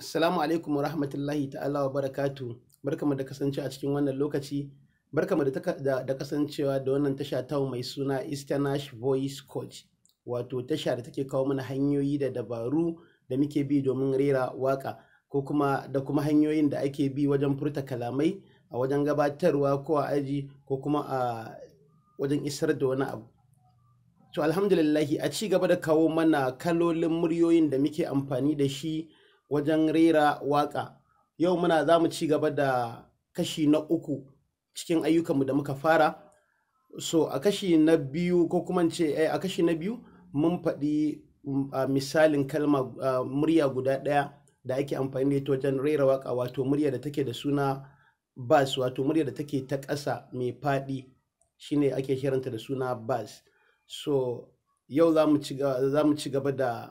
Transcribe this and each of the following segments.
Assalamu alaikum wa rahmatullahi ta'ala wa barakatu. Barkamu da kasance a cikin wannan lokaci. Barkamu da kasancewa da wannan tasha ta mai suna Easternash Voice Coach. Wato tasha da take kawo mana hanyoyi da dabaru da muke bi domin rera waka ko kuma hanyoyin da ake bi wajen furta kalamai a wajen gabatarwa ko a aji ko kuma a wajen isar da wani abu. To alhamdulillahi, a ci gaba da kawo mana kalolin muryoyin da muke amfani da shi wajen rera waka. Yau za mu ci gaba da kashi na uku cikin ayyukanmu da muka fara. So a kashi na biyu ko kuma a kashi na biyu mun faɗi misalin kalma murya guda ɗaya da ake amfani da ita wajen rera waka, wato murya da take da suna bass, wato murya da take ta ƙasa mai faɗi, shine ake kiranta da suna bass. So yau za mu ci gaba da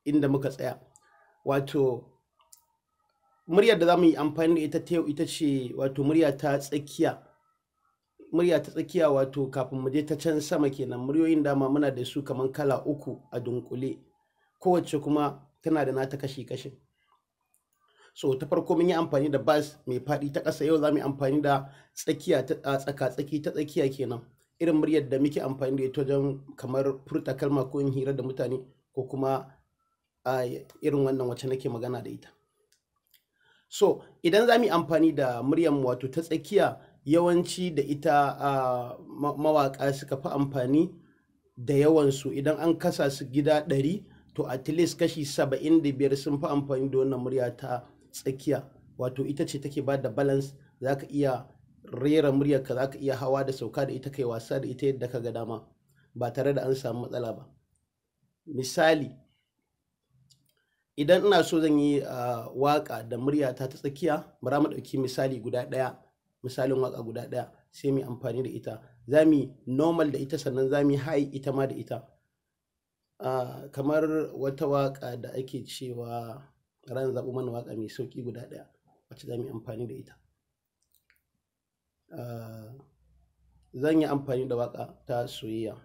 inda muka tsaya. Wato muryar da za mu yi amfani da ita ta yau ita ce wato murya ta tsakiya. Murya ta tsakiya, wato kafin mu je ta can sama kenan. Muryoyin dama muna da su kamar kala uku a dunkule, kowace kuma tana da nata kashi-kashin. So ta farko mun yi amfani da bass mai faɗi ta ƙasa. Yau za mu yi amfani da tsakiya ta tsaka-tsaki ta tsakiya kenan. Irin muryar da muke amfani da ita wajen kamar furta kalma ko yin hira da mutane, ko kuma irin wannan wacce nake magana da ita. So idan za mu yi amfani da muryar wato ta tsakiya, yawanci da ita mawaƙa suka fi amfani da yawansu. Idan an kasa su gida 100, to at least kashi 75 sun fi amfani da wannan murya ta tsakiya. Wato ita ce take ba da balance. Za ka iya rera muryarka, za ka iya hawa da sauka da ita, kai wasa da ita yadda ka ga dama ba tare da an samu matsala ba. Misali, idan ina so zan yi waka da muryata ta tsakiya, bara mu ɗauki misali guda ɗaya, misalin waka guda ɗaya sai mu amfani da ita. Za mu yi normal da ita, sannan za mu yi high ita ma da ita. Kamar wata waka da ake cewa, ran zaɓi mana waka mai sauƙi guda ɗaya wacce za mu yi amfani da ita. Zan yi amfani da waka ta soyayya.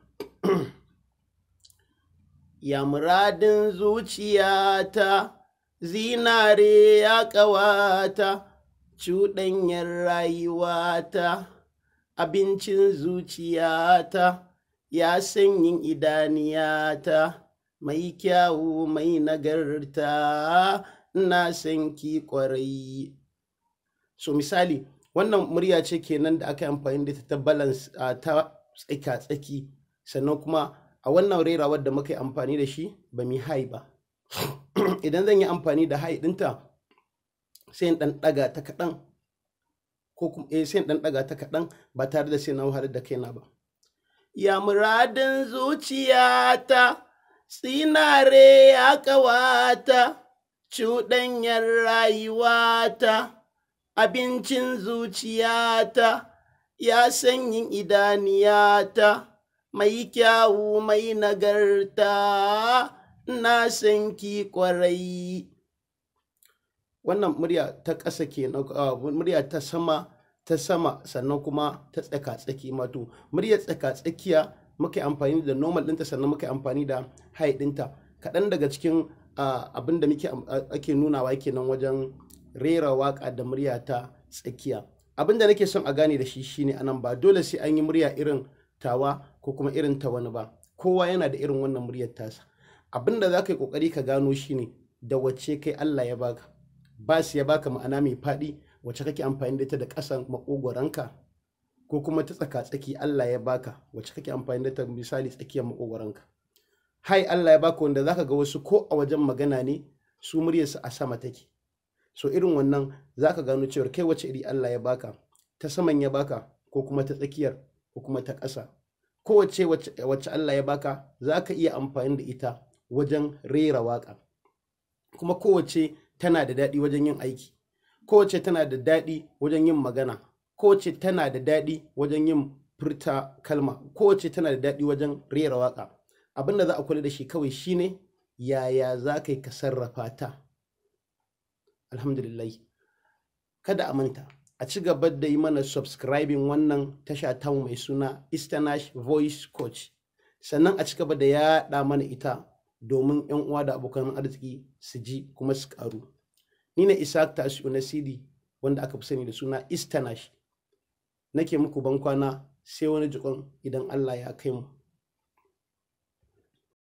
Ya muradin zuciyata, zinare ya ƙawata, cuɗanyar rayuwata, abincin zuciyata, ya sanyin idaniyata, mai kyawu mai nagarta, ina son ki ƙwarai. So misali, wannan murya ce kenan da aka yi amfani da ta balance ta tsaka-tsaki. Sannan kuma a wannan rerawar da muka yi amfani da shi ba mu high ba. Idan zan yi amfani da high ɗinta, sai in ɗan ɗaga ta kaɗan, ko kuma sai in ɗan ɗaga ta kaɗan ba tare da sai na wahalar da kaina ba. Ya muradin zuciyata, zinare ya ƙawata, cuɗanyar rayuwata, abincin zuciyata, ya sanyin idaniyata, mai kyawu mai nagarta, na san ki ƙwarai. Wannan murya ta ƙasa kenan, murya ta sama sannan kuma ta tsaka-tsaki. Wato muryar tsaka-tsakiya muka yi amfani da normal ɗinta, sannan muka yi amfani da high ɗinta. Kaɗan daga cikin abin da ake nunawa kenan wajen rera waka da murya ta tsakiya. Abin da nake son a gane da shi shine, anan ba dole sai an yi murya irin tawa ko kuma irin ta wani ba. Kowa yana da irin wannan muryar tasa. Abin da za ka yi ƙoƙari ka gano shine da wacce kai Allah ya baka. Bass ya baka ma'ana mai faɗi wacce kake amfani da ita da ƙasan maƙogwaronka, ko kuma ta tsaka-tsaki Allah ya baka wacce kake amfani da ita misali tsakiyar maƙogwaronka. High Allah ya baka wanda za ka ga wasu ko a wajen magana ne su muryarsu a sama take. So irin wannan za ka gano cewar kai wacce iri Allah ya baka, ta saman ya baka ko kuma ta tsakiyar ko kuma ta ƙasa. Kowace wacce Allah ya baka za ka iya amfani da ita wajen rera waka. Kuma kowace tana da daɗi wajen yin aiki, kowace tana da daɗi wajen yin magana, kowace tana da daɗi wajen yin furta kalma, kowace tana da daɗi wajen rera waka. Abin da za a kula da shi kawai shine yaya za ka yi ka sarrafa ta. Alhamdulillah, kada a manta a ci gaba da yi mana subscribing wannan tasha ta mai suna Easternash Voice Coach, sannan a ci gaba da yaɗa mana ita domin 'yan uwa da abokan arziki su ji kuma su ƙaru. ni ne Isaac Tasiu Nasidi wanda aka fi sani da suna Istanash. Nake muku bankwana sai wani jikon idan Allah ya kai mu.